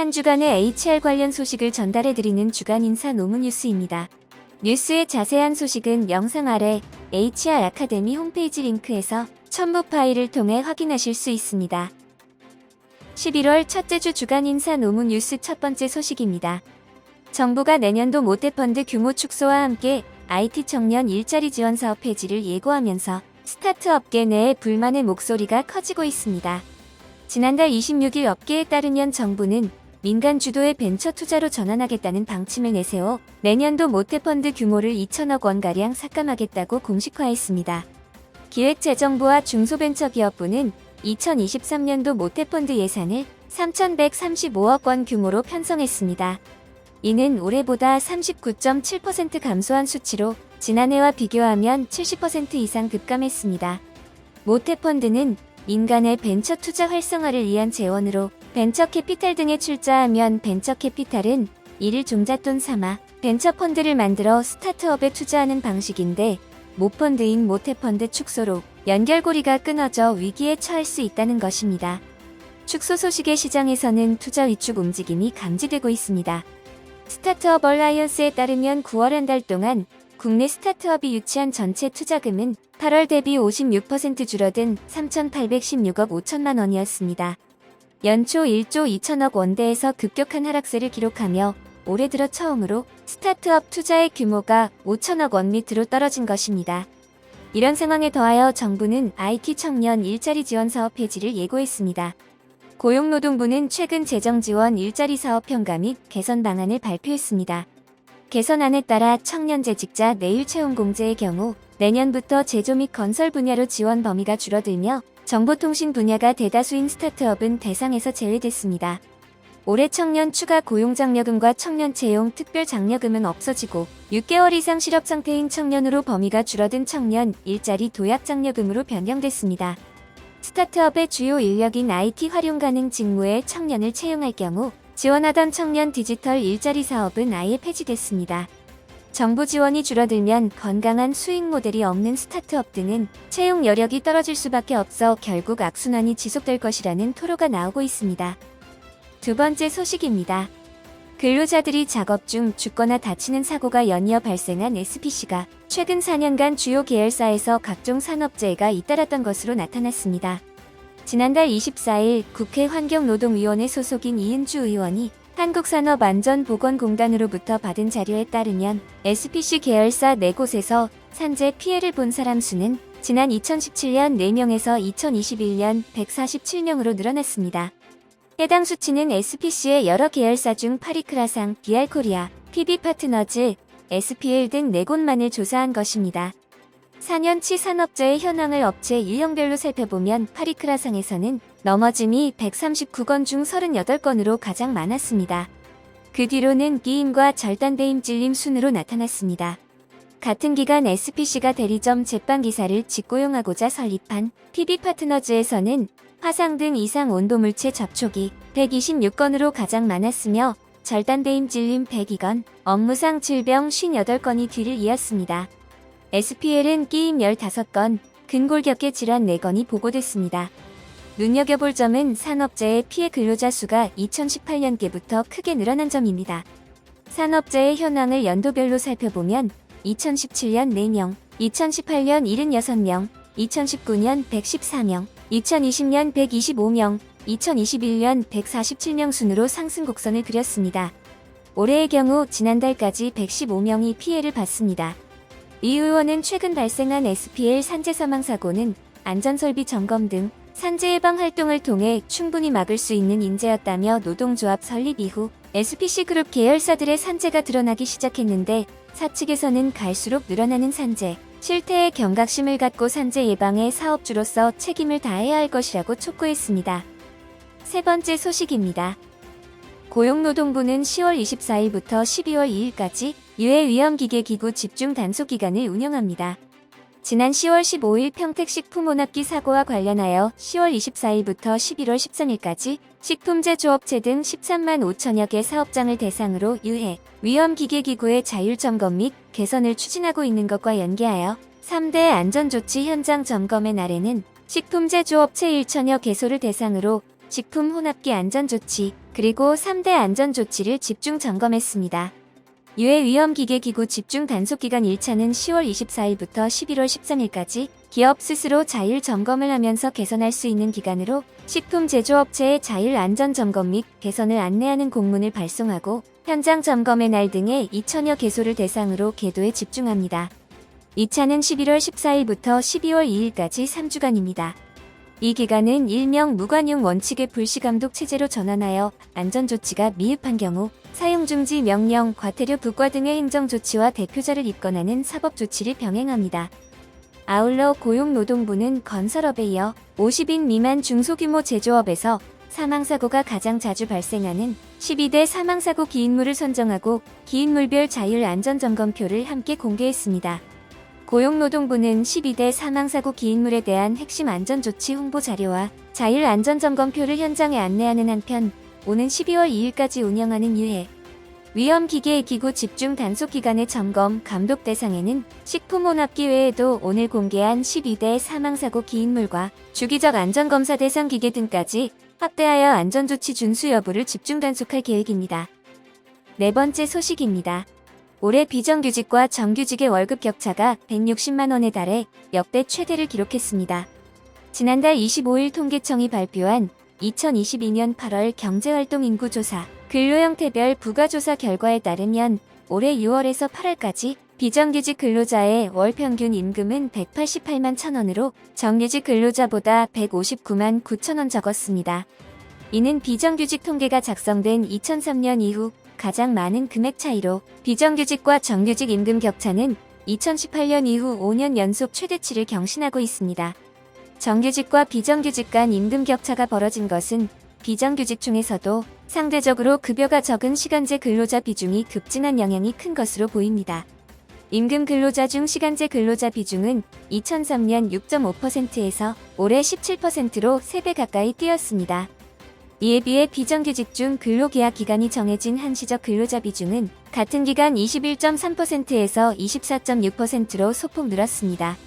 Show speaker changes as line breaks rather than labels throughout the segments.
한 주간의 HR 관련 소식을 전달해드리는 주간 인사 노무 뉴스입니다. 뉴스의 자세한 소식은 영상 아래 HR 아카데미 홈페이지 링크에서 첨부 파일을 통해 확인하실 수 있습니다. 11월 첫째 주 주간 인사 노무 뉴스 첫 번째 소식입니다. 정부가 내년도 모태펀드 규모 축소와 함께 IT 청년 일자리 지원 사업 폐지를 예고하면서 스타트업계 내에 불만의 목소리가 커지고 있습니다. 지난달 26일 업계에 따르면 정부는 민간 주도의 벤처 투자로 전환하겠다는 방침을 내세워 내년도 모태펀드 규모를 2천억 원가량 삭감하겠다고 공식화했습니다. 기획재정부와 중소벤처기업부는 2023년도 모태펀드 예산을 3,135억 원 규모로 편성했습니다. 이는 올해보다 39.7% 감소한 수치로 지난해와 비교하면 70% 이상 급감했습니다. 모태펀드는 민간의 벤처 투자 활성화를 위한 재원으로 벤처 캐피탈 등에 출자하면 벤처 캐피탈은 이를 종잣돈 삼아 벤처 펀드를 만들어 스타트업에 투자하는 방식인데 모펀드인 모태펀드 축소로 연결고리가 끊어져 위기에 처할 수 있다는 것입니다. 축소 소식에 시장에서는 투자 위축 움직임이 감지되고 있습니다. 스타트업 얼라이언스에 따르면 9월 한 달 동안 국내 스타트업이 유치한 전체 투자금은 8월 대비 56% 줄어든 3,816억 5천만 원이었습니다. 연초 1조 2천억 원대에서 급격한 하락세를 기록하며 올해 들어 처음으로 스타트업 투자의 규모가 5천억 원 밑으로 떨어진 것입니다. 이런 상황에 더하여 정부는 IT 청년 일자리 지원 사업 폐지를 예고했습니다. 고용노동부는 최근 재정지원 일자리 사업 평가 및 개선 방안을 발표했습니다. 개선안에 따라 청년 재직자 내일 채용 공제의 경우 내년부터 제조 및 건설 분야로 지원 범위가 줄어들며 정보통신 분야가 대다수인 스타트업은 대상에서 제외됐습니다. 올해 청년 추가 고용장려금과 청년 채용 특별장려금은 없어지고 6개월 이상 실업 상태인 청년으로 범위가 줄어든 청년 일자리 도약장려금으로 변경됐습니다. 스타트업의 주요 인력인 IT 활용 가능 직무에 청년을 채용할 경우 지원하던 청년 디지털 일자리 사업은 아예 폐지됐습니다. 정부 지원이 줄어들면 건강한 수익 모델이 없는 스타트업 등은 채용 여력이 떨어질 수밖에 없어 결국 악순환이 지속될 것이라는 토로가 나오고 있습니다. 두 번째 소식입니다. 근로자들이 작업 중 죽거나 다치는 사고가 연이어 발생한 SPC가 최근 4년간 주요 계열사에서 각종 산업재해가 잇따랐던 것으로 나타났습니다. 지난달 24일 국회 환경노동위원회 소속인 이은주 의원이 한국산업안전보건공단으로부터 받은 자료에 따르면 SPC 계열사 4곳에서 산재 피해를 본 사람 수는 지난 2017년 4명에서 2021년 147명으로 늘어났습니다. 해당 수치는 SPC의 여러 계열사 중 파리크라상, 비알코리아, PB파트너즈, SPL 등 4곳만을 조사한 것입니다. 4년치 산업재해 현황을 업체 유형별로 살펴보면 파리크라상에서는 넘어짐이 139건 중 38건으로 가장 많았습니다. 그 뒤로는 비임과 절단배임 찔림 순으로 나타났습니다. 같은 기간 SPC가 대리점 제빵기사를 직고용하고자 설립한 PB파트너즈에서는 화상 등 이상 온도물체 접촉이 126건으로 가장 많았으며 절단배임 찔림 102건, 업무상 질병 58건이 뒤를 이었습니다. SPL은 끼임 15건, 근골격계 질환 4건이 보고됐습니다. 눈여겨볼 점은 산업재해 피해 근로자 수가 2018년께부터 크게 늘어난 점입니다. 산업재해 현황을 연도별로 살펴보면 2017년 4명, 2018년 76명, 2019년 114명, 2020년 125명, 2021년 147명 순으로 상승 곡선을 그렸습니다. 올해의 경우 지난달까지 115명이 피해를 봤습니다. 이 의원은 최근 발생한 SPL 산재 사망 사고는 안전설비 점검 등 산재 예방 활동을 통해 충분히 막을 수 있는 인재였다며 노동조합 설립 이후 SPC 그룹 계열사들의 산재가 드러나기 시작했는데 사측에서는 갈수록 늘어나는 산재, 실태에 경각심을 갖고 산재 예방에 사업주로서 책임을 다해야 할 것이라고 촉구했습니다. 세 번째 소식입니다. 고용노동부는 10월 24일부터 12월 2일까지 유해위험기계기구 집중 단속기간을 운영합니다. 지난 10월 15일 평택식품혼합기 사고와 관련하여 10월 24일부터 11월 13일까지 식품제조업체 등 13만 5천여 개 사업장을 대상으로 유해, 위험기계기구의 자율점검 및 개선을 추진하고 있는 것과 연계하여 3대 안전조치 현장 점검의 날에는 식품제조업체 1천여 개소를 대상으로 식품혼합기 안전조치, 그리고 3대 안전조치를 집중 점검했습니다. 유해 위험기계기구 집중 단속기간 1차는 10월 24일부터 11월 13일까지 기업 스스로 자율 점검을 하면서 개선할 수 있는 기간으로 식품 제조업체의 자율 안전점검 및 개선을 안내하는 공문을 발송하고 현장 점검의 날 등의 2천여 개소를 대상으로 계도에 집중합니다. 2차는 11월 14일부터 12월 2일까지 3주간입니다. 이 기간은 일명 무관용 원칙의 불시감독 체제로 전환하여 안전조치가 미흡한 경우 사용중지 명령, 과태료 부과 등의 행정조치와 대표자를 입건하는 사법조치를 병행합니다. 아울러 고용노동부는 건설업에 이어 50인 미만 중소규모 제조업에서 사망사고가 가장 자주 발생하는 12대 사망사고 기인물을 선정하고 기인물별 자율 안전점검표를 함께 공개했습니다. 고용노동부는 12대 사망사고 기인물에 대한 핵심 안전조치 홍보 자료와 자율 안전점검표를 현장에 안내하는 한편 오는 12월 2일까지 운영하는 유해 위험기계기구 집중 단속기간의 점검, 감독 대상에는 식품혼합기 외에도 오늘 공개한 12대 사망사고 기인물과 주기적 안전검사 대상 기계 등까지 확대하여 안전조치 준수 여부를 집중 단속할 계획입니다. 네 번째 소식입니다. 올해 비정규직과 정규직의 월급 격차가 160만 원에 달해 역대 최대를 기록했습니다. 지난달 25일 통계청이 발표한 2022년 8월 경제활동 인구조사, 근로형태별 부가조사 결과에 따르면 올해 6월에서 8월까지 비정규직 근로자의 월 평균 임금은 188만 1,000원으로 정규직 근로자보다 159만 9,000원 적었습니다. 이는 비정규직 통계가 작성된 2003년 이후 가장 많은 금액 차이로 비정규직과 정규직 임금 격차는 2018년 이후 5년 연속 최대치를 경신하고 있습니다. 정규직과 비정규직 간 임금 격차가 벌어진 것은 비정규직 중에서도 상대적으로 급여가 적은 시간제 근로자 비중이 급증한 영향이 큰 것으로 보입니다. 임금 근로자 중 시간제 근로자 비중은 2003년 6.5%에서 올해 17%로 3배 가까이 뛰었습니다. 이에 비해 비정규직 중 근로계약 기간이 정해진 한시적 근로자 비중은 같은 기간 21.3%에서 24.6%로 소폭 늘었습니다.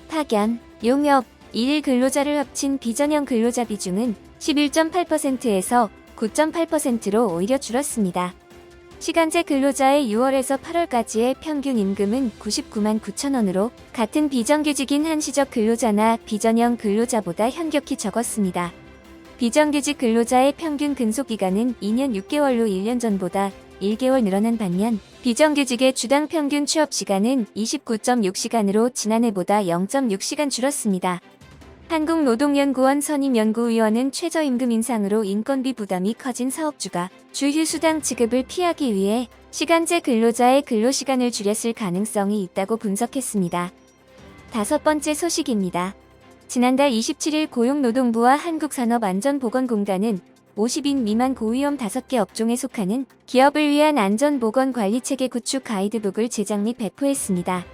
파견, 용역, 일일 근로자를 합친 비전형 근로자 비중은 11.8%에서 9.8%로 오히려 줄었습니다. 시간제 근로자의 6월에서 8월까지의 평균 임금은 99만 9,000원으로 같은 비정규직인 한시적 근로자나 비전형 근로자보다 현격히 적었습니다. 비정규직 근로자의 평균 근속기간은 2년 6개월로 1년 전보다 1개월 늘어난 반면 비정규직의 주당 평균 취업시간은 29.6시간으로 지난해보다 0.6시간 줄었습니다. 한국노동연구원 선임연구위원은 최저임금 인상으로 인건비 부담이 커진 사업주가 주휴수당 지급을 피하기 위해 시간제 근로자의 근로시간을 줄였을 가능성이 있다고 분석했습니다. 다섯 번째 소식입니다. 지난달 27일 고용노동부와 한국산업안전보건공단은 50인 미만 고위험 5개 업종에 속하는 기업을 위한 안전보건관리체계 구축 가이드북을 제작 및 배포했습니다.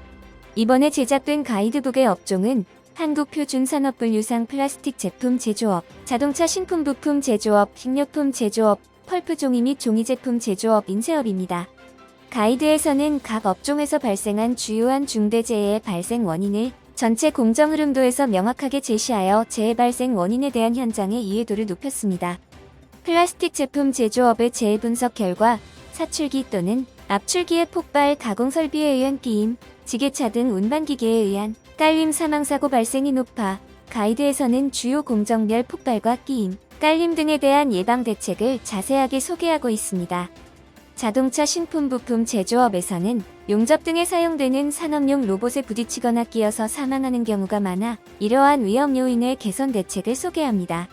이번에 제작된 가이드북의 업종은 한국표준산업분류상 플라스틱 제품 제조업, 자동차 신품 부품 제조업, 식료품 제조업, 펄프 종이 및 종이 제품 제조업, 인쇄업입니다. 가이드에서는 각 업종에서 발생한 주요한 중대재해의 발생 원인을 전체 공정 흐름도에서 명확하게 제시하여 재해 발생 원인에 대한 현장의 이해도를 높였습니다. 플라스틱 제품 제조업의 재해 분석 결과 사출기 또는 압출기의 폭발, 가공 설비에 의한 끼임, 지게차 등 운반기계에 의한 깔림 사망사고 발생이 높아 가이드에서는 주요 공정별 폭발과 끼임, 깔림 등에 대한 예방 대책을 자세하게 소개하고 있습니다. 자동차 신품 부품 제조업에서는 용접 등에 사용되는 산업용 로봇에 부딪히거나 끼어서 사망하는 경우가 많아 이러한 위험 요인의 개선 대책을 소개합니다.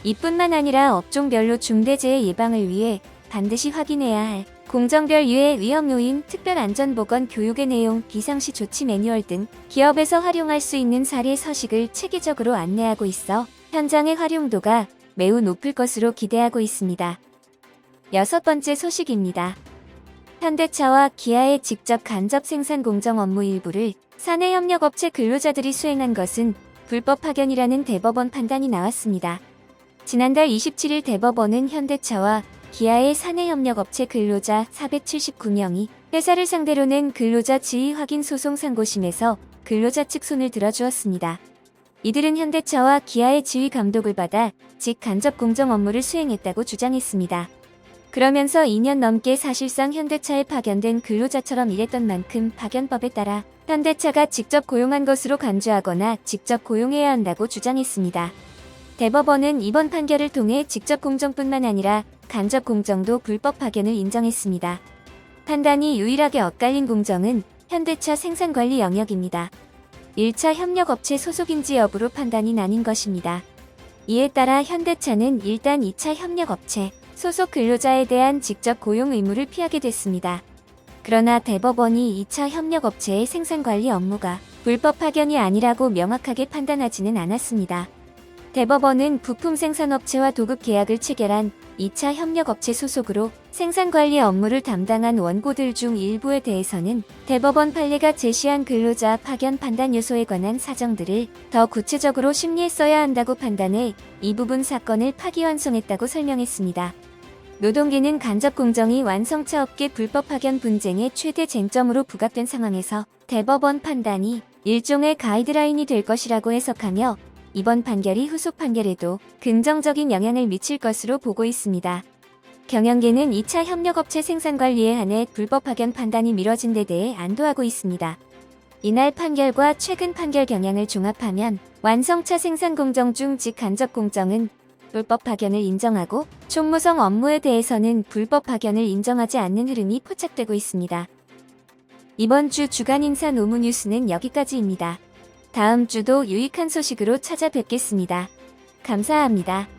이뿐만 아니라 업종별로 중대재해 예방을 위해 반드시 확인해야 할 공정별 유해 위험 요인, 특별안전보건 교육의 내용, 비상시 조치 매뉴얼 등 기업에서 활용할 수 있는 사례 서식을 체계적으로 안내하고 있어 현장의 활용도가 매우 높을 것으로 기대하고 있습니다. 여섯 번째 소식입니다. 현대차와 기아의 직접 간접 생산 공정 업무 일부를 사내협력업체 근로자들이 수행한 것은 불법 파견이라는 대법원 판단이 나왔습니다. 지난달 27일 대법원은 현대차와 기아의 사내협력업체 근로자 479명이 회사를 상대로 낸 근로자 지위 확인 소송 상고심에서 근로자 측 손을 들어주었습니다. 이들은 현대차와 기아의 지위 감독을 받아 직간접 공정 업무를 수행했다고 주장했습니다. 그러면서 2년 넘게 사실상 현대차에 파견된 근로자처럼 일했던 만큼 파견법에 따라 현대차가 직접 고용한 것으로 간주하거나 직접 고용해야 한다고 주장했습니다. 대법원은 이번 판결을 통해 직접 공정뿐만 아니라 간접 공정도 불법 파견을 인정했습니다. 판단이 유일하게 엇갈린 공정은 현대차 생산관리 영역입니다. 1차 협력업체 소속인지 여부로 판단이 나뉜 것입니다. 이에 따라 현대차는 일단 2차 협력업체 소속 근로자에 대한 직접 고용 의무를 피하게 됐습니다. 그러나 대법원이 2차 협력업체의 생산관리 업무가 불법 파견이 아니라고 명확하게 판단하지는 않았습니다. 대법원은 부품생산업체와 도급 계약을 체결한 2차 협력업체 소속으로 생산관리 업무를 담당한 원고들 중 일부에 대해서는 대법원 판례가 제시한 근로자 파견 판단 요소에 관한 사정들을 더 구체적으로 심리했어야 한다고 판단해 이 부분 사건을 파기환송했다고 설명했습니다. 노동계는 간접 공정이 완성차 업계 불법 파견 분쟁의 최대 쟁점으로 부각된 상황에서 대법원 판단이 일종의 가이드라인이 될 것이라고 해석하며 이번 판결이 후속 판결에도 긍정적인 영향을 미칠 것으로 보고 있습니다. 경영계는 2차 협력업체 생산관리에 한해 불법 파견 판단이 미뤄진 데 대해 안도하고 있습니다. 이날 판결과 최근 판결 경향을 종합하면 완성차 생산 공정 중 직간접 공정은 불법 파견을 인정하고 총무성 업무에 대해서는 불법 파견을 인정하지 않는 흐름이 포착되고 있습니다. 이번 주 주간 인사 노무 뉴스는 여기까지입니다. 다음 주도 유익한 소식으로 찾아뵙겠습니다. 감사합니다.